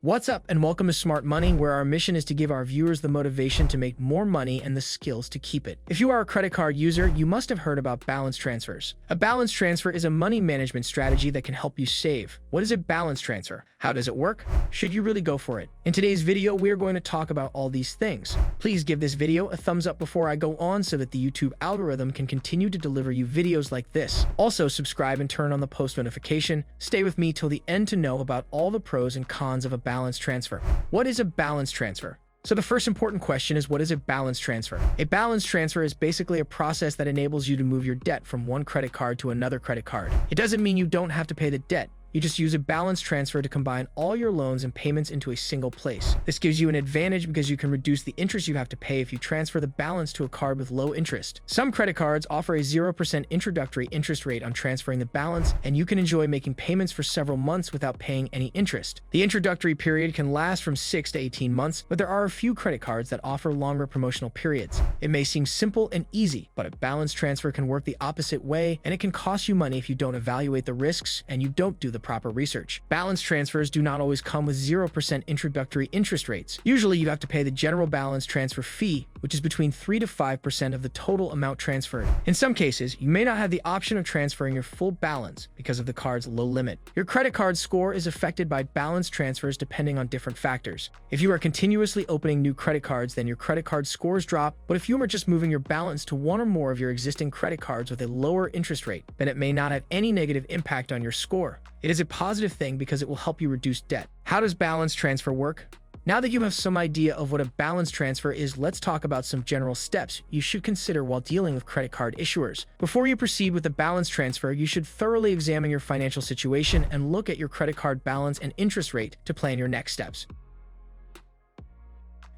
What's up, and welcome to Smart Money, where our mission is to give our viewers the motivation to make more money and the skills to keep it. If you are a credit card user, you must have heard about balance transfers. A balance transfer is a money management strategy that can help you save. What is a balance transfer? How does it work? Should you really go for it? In today's video, we are going to talk about all these things. Please give this video a thumbs up before I go on so that the YouTube algorithm can continue to deliver you videos like this. Also, subscribe and turn on the post notification. Stay with me till the end to know about all the pros and cons of a balance transfer. What is a balance transfer? So the first important question is, what is a balance transfer? A balance transfer is basically a process that enables you to move your debt from one credit card to another credit card. It doesn't mean you don't have to pay the debt. You just use a balance transfer to combine all your loans and payments into a single place. This gives you an advantage because you can reduce the interest you have to pay if you transfer the balance to a card with low interest. Some credit cards offer a 0% introductory interest rate on transferring the balance, and you can enjoy making payments for several months without paying any interest. The introductory period can last from 6 to 18 months, but there are a few credit cards that offer longer promotional periods. It may seem simple and easy, but a balance transfer can work the opposite way, and it can cost you money if you don't evaluate the risks and you don't do the proper research. Balance transfers do not always come with 0% introductory interest rates. Usually you have to pay the general balance transfer fee, which is between 3 to 5% of the total amount transferred. In some cases, you may not have the option of transferring your full balance because of the card's low limit. Your credit card score is affected by balance transfers depending on different factors. If you are continuously opening new credit cards, then your credit card scores drop, but if you are just moving your balance to one or more of your existing credit cards with a lower interest rate, then it may not have any negative impact on your score. It is a positive thing because it will help you reduce debt. How does balance transfer work? Now that you have some idea of what a balance transfer is, let's talk about some general steps you should consider while dealing with credit card issuers. Before you proceed with a balance transfer, you should thoroughly examine your financial situation and look at your credit card balance and interest rate to plan your next steps.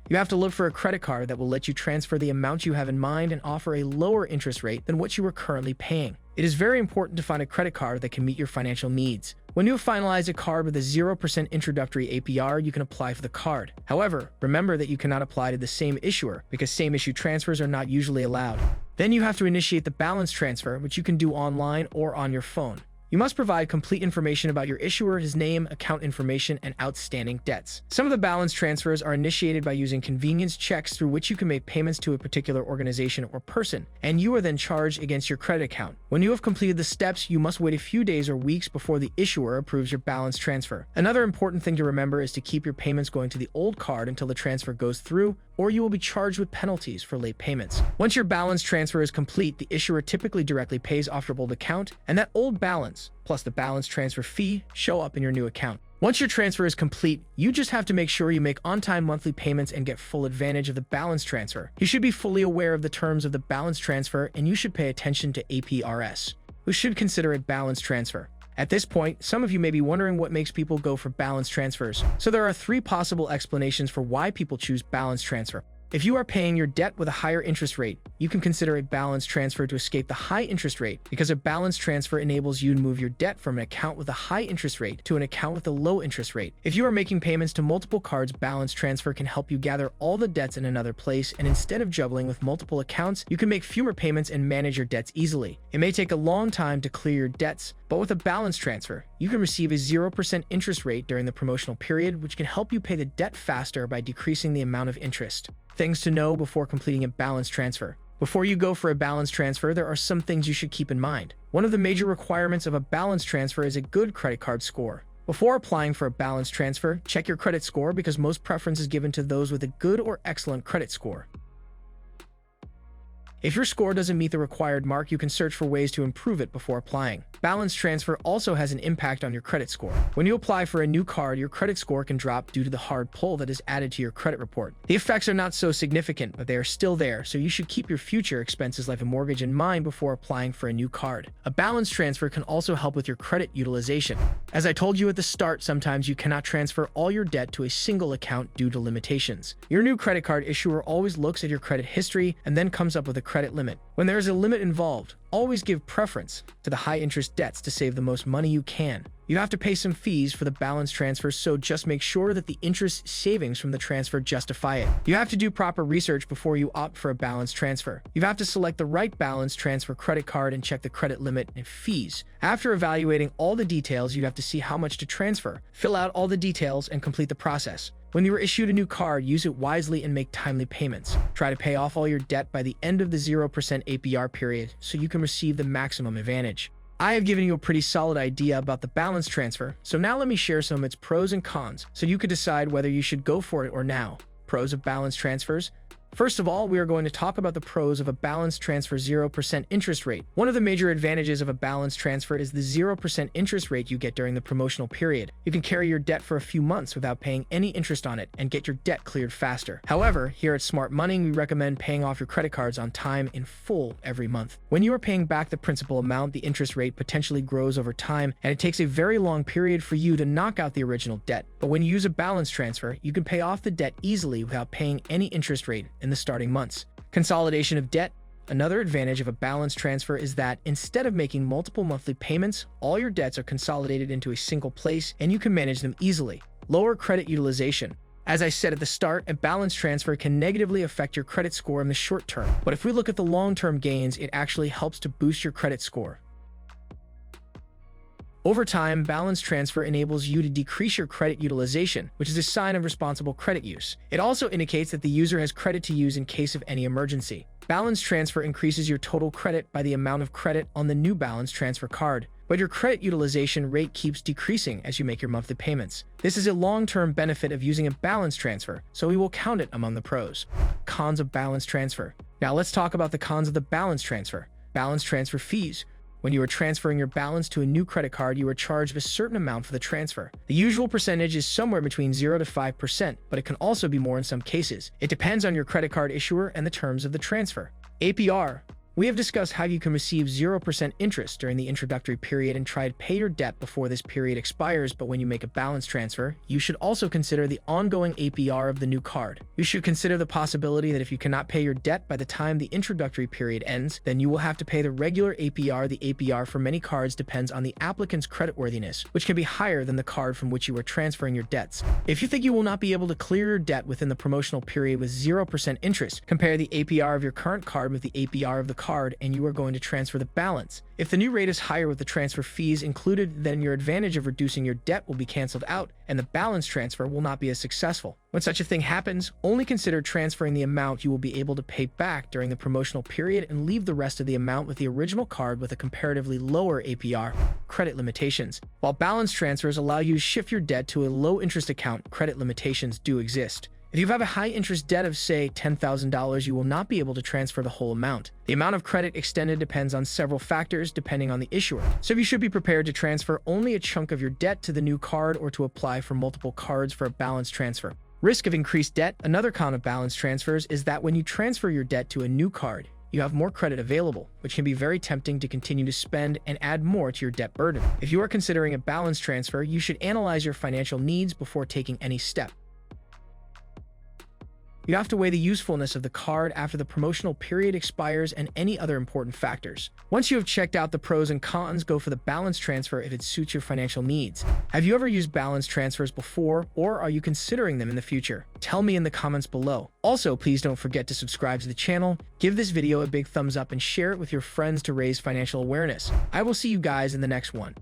You have to look for a credit card that will let you transfer the amount you have in mind and offer a lower interest rate than what you are currently paying. It is very important to find a credit card that can meet your financial needs. When you finalize a card with a 0% introductory APR, you can apply for the card. However, remember that you cannot apply to the same issuer because same-issue transfers are not usually allowed. Then you have to initiate the balance transfer, which you can do online or on your phone. You must provide complete information about your issuer, his name, account information, and outstanding debts. Some of the balance transfers are initiated by using convenience checks through which you can make payments to a particular organization or person, and you are then charged against your credit account. When you have completed the steps, you must wait a few days or weeks before the issuer approves your balance transfer. Another important thing to remember is to keep your payments going to the old card until the transfer goes through, or you will be charged with penalties for late payments. Once your balance transfer is complete, the issuer typically directly pays off your old account, and that old balance, plus the balance transfer fee, show up in your new account. Once your transfer is complete, you just have to make sure you make on-time monthly payments and get full advantage of the balance transfer. You should be fully aware of the terms of the balance transfer, and you should pay attention to APRs, who should consider it balance transfer. At this point, some of you may be wondering what makes people go for balance transfers. So there are 3 possible explanations for why people choose balance transfer. If you are paying your debt with a higher interest rate, you can consider a balance transfer to escape the high interest rate because a balance transfer enables you to move your debt from an account with a high interest rate to an account with a low interest rate. If you are making payments to multiple cards, balance transfer can help you gather all the debts in another place, and instead of juggling with multiple accounts, you can make fewer payments and manage your debts easily. It may take a long time to clear your debts, but with a balance transfer, you can receive a 0% interest rate during the promotional period, which can help you pay the debt faster by decreasing the amount of interest. Things to know before completing a balance transfer. Before you go for a balance transfer, there are some things you should keep in mind. One of the major requirements of a balance transfer is a good credit card score. Before applying for a balance transfer, check your credit score because most preference is given to those with a good or excellent credit score. If your score doesn't meet the required mark, you can search for ways to improve it before applying. Balance transfer also has an impact on your credit score. When you apply for a new card, your credit score can drop due to the hard pull that is added to your credit report. The effects are not so significant, but they are still there, so you should keep your future expenses like a mortgage in mind before applying for a new card. A balance transfer can also help with your credit utilization. As I told you at the start, sometimes you cannot transfer all your debt to a single account due to limitations. Your new credit card issuer always looks at your credit history and then comes up with a credit limit. When there is a limit involved, always give preference to the high-interest debts to save the most money you can. You have to pay some fees for the balance transfer, so just make sure that the interest savings from the transfer justify it. You have to do proper research before you opt for a balance transfer. You have to select the right balance transfer credit card and check the credit limit and fees. After evaluating all the details, you have to see how much to transfer. Fill out all the details and complete the process. When you are issued a new card, use it wisely and make timely payments. Try to pay off all your debt by the end of the 0% APR period so you can receive the maximum advantage. I have given you a pretty solid idea about the balance transfer, so now let me share some of its pros and cons so you can decide whether you should go for it or now. Pros of balance transfers. First of all, we are going to talk about the pros of a balance transfer 0% interest rate. One of the major advantages of a balance transfer is the 0% interest rate you get during the promotional period. You can carry your debt for a few months without paying any interest on it and get your debt cleared faster. However, here at Smart Money, we recommend paying off your credit cards on time in full every month. When you are paying back the principal amount, the interest rate potentially grows over time, and it takes a very long period for you to knock out the original debt. But when you use a balance transfer, you can pay off the debt easily without paying any interest rate in the starting months. Consolidation of debt. Another advantage of a balance transfer is that instead of making multiple monthly payments, all your debts are consolidated into a single place and you can manage them easily. Lower credit utilization. As I said at the start, a balance transfer can negatively affect your credit score in the short term, but if we look at the long-term gains, it actually helps to boost your credit score. Over time, balance transfer enables you to decrease your credit utilization, which is a sign of responsible credit use. It also indicates that the user has credit to use in case of any emergency. Balance transfer increases your total credit by the amount of credit on the new balance transfer card, but your credit utilization rate keeps decreasing as you make your monthly payments. This is a long-term benefit of using a balance transfer, so we will count it among the pros. Cons of balance transfer. Now let's talk about the cons of the balance transfer. Balance transfer fees. When you are transferring your balance to a new credit card, you are charged a certain amount for the transfer. The usual percentage is somewhere between 0 to 5%, but it can also be more in some cases. It depends on your credit card issuer and the terms of the transfer. APR. We have discussed how you can receive 0% interest during the introductory period and try to pay your debt before this period expires, but when you make a balance transfer, you should also consider the ongoing APR of the new card. You should consider the possibility that if you cannot pay your debt by the time the introductory period ends, then you will have to pay the regular APR. The APR for many cards depends on the applicant's creditworthiness, which can be higher than the card from which you are transferring your debts. If you think you will not be able to clear your debt within the promotional period with 0% interest, compare the APR of your current card with the APR of the card and you are going to transfer the balance. If the new rate is higher with the transfer fees included, then your advantage of reducing your debt will be canceled out and the balance transfer will not be as successful. When such a thing happens, only consider transferring the amount you will be able to pay back during the promotional period and leave the rest of the amount with the original card with a comparatively lower APR. Credit limitations. While balance transfers allow you to shift your debt to a low-interest account, credit limitations do exist. If you have a high-interest debt of, say, $10,000, you will not be able to transfer the whole amount. The amount of credit extended depends on several factors depending on the issuer, so you should be prepared to transfer only a chunk of your debt to the new card or to apply for multiple cards for a balance transfer. Risk of increased debt. Another con of balance transfers is that when you transfer your debt to a new card, you have more credit available, which can be very tempting to continue to spend and add more to your debt burden. If you are considering a balance transfer, you should analyze your financial needs before taking any step. You have to weigh the usefulness of the card after the promotional period expires and any other important factors. Once you have checked out the pros and cons, go for the balance transfer if it suits your financial needs. Have you ever used balance transfers before, or are you considering them in the future? Tell me in the comments below. Also, please don't forget to subscribe to the channel, give this video a big thumbs up, and share it with your friends to raise financial awareness. I will see you guys in the next one.